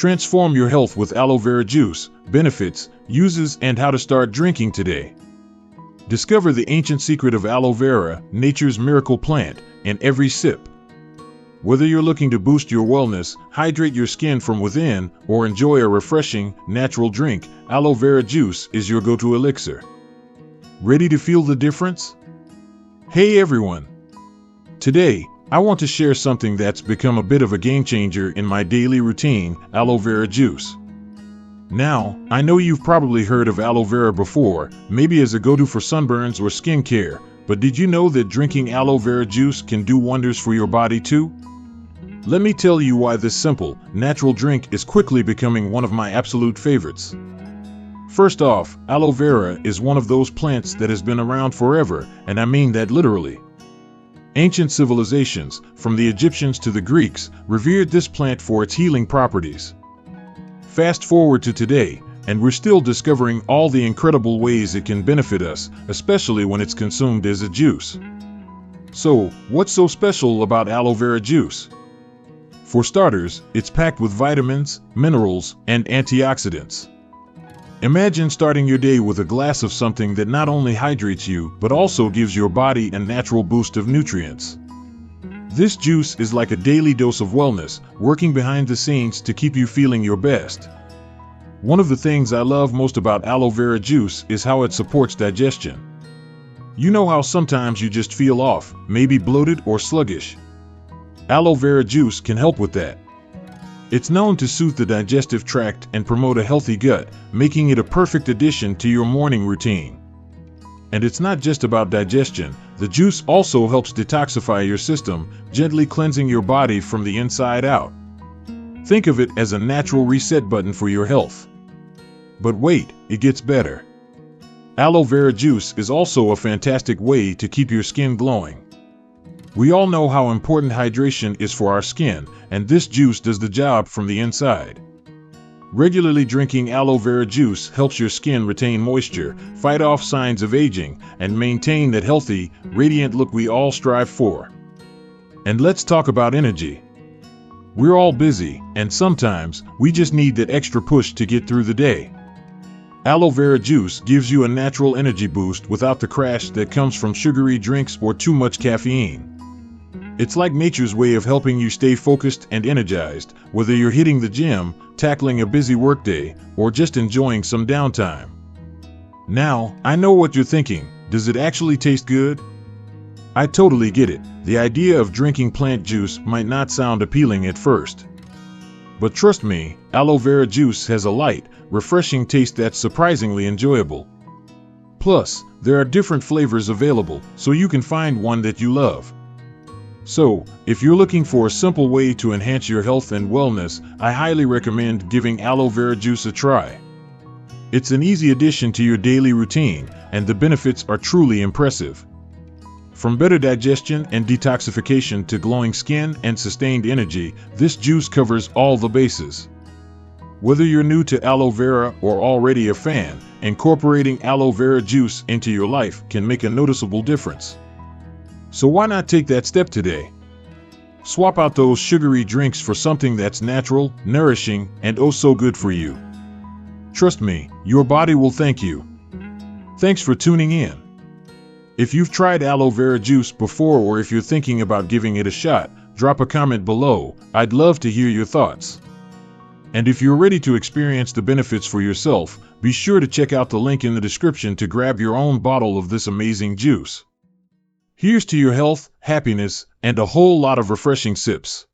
Transform your health with aloe vera juice, benefits, uses, and how to start drinking today. Discover the ancient secret of aloe vera, nature's miracle plant, in every sip. Whether you're looking to boost your wellness, hydrate your skin from within, or enjoy a refreshing, natural drink, aloe vera juice is your go-to elixir. Ready to feel the difference? Hey everyone! Today, I want to share something that's become a bit of a game changer in my daily routine, aloe vera juice. Now, I know you've probably heard of aloe vera before, maybe as a go-to for sunburns or skin care, but did you know that drinking aloe vera juice can do wonders for your body too? Let me tell you why this simple, natural drink is quickly becoming one of my absolute favorites. First off, aloe vera is one of those plants that has been around forever, and I mean that literally. Ancient civilizations, from the Egyptians to the Greeks, revered this plant for its healing properties. Fast forward to today, and we're still discovering all the incredible ways it can benefit us, especially when it's consumed as a juice. So, what's so special about aloe vera juice? For starters, it's packed with vitamins, minerals, and antioxidants. Imagine starting your day with a glass of something that not only hydrates you, but also gives your body a natural boost of nutrients. This juice is like a daily dose of wellness, working behind the scenes to keep you feeling your best. One of the things I love most about aloe vera juice is how it supports digestion. You know how sometimes you just feel off, maybe bloated or sluggish? Aloe vera juice can help with that. It's known to soothe the digestive tract and promote a healthy gut, making it a perfect addition to your morning routine. And it's not just about digestion, the juice also helps detoxify your system, gently cleansing your body from the inside out. Think of it as a natural reset button for your health. But wait, it gets better. Aloe vera juice is also a fantastic way to keep your skin glowing. We all know how important hydration is for our skin, and this juice does the job from the inside. Regularly drinking aloe vera juice helps your skin retain moisture, fight off signs of aging, and maintain that healthy, radiant look we all strive for. And let's talk about energy. We're all busy, and sometimes we just need that extra push to get through the day. Aloe vera juice gives you a natural energy boost without the crash that comes from sugary drinks or too much caffeine. It's like nature's way of helping you stay focused and energized, whether you're hitting the gym, tackling a busy workday, or just enjoying some downtime. Now, I know what you're thinking. Does it actually taste good? I totally get it. The idea of drinking plant juice might not sound appealing at first. But trust me, aloe vera juice has a light, refreshing taste that's surprisingly enjoyable. Plus, there are different flavors available, so you can find one that you love. So, if you're looking for a simple way to enhance your health and wellness, I highly recommend giving aloe vera juice a try. It's an easy addition to your daily routine, and the benefits are truly impressive. From better digestion and detoxification to glowing skin and sustained energy, this juice covers all the bases. Whether you're new to aloe vera or already a fan, incorporating aloe vera juice into your life can make a noticeable difference. So why not take that step today? Swap out those sugary drinks for something that's natural, nourishing, and oh so good for you. Trust me, your body will thank you. Thanks for tuning in. If you've tried aloe vera juice before or if you're thinking about giving it a shot, drop a comment below. I'd love to hear your thoughts. And if you're ready to experience the benefits for yourself, be sure to check out the link in the description to grab your own bottle of this amazing juice. Here's to your health, happiness, and a whole lot of refreshing sips.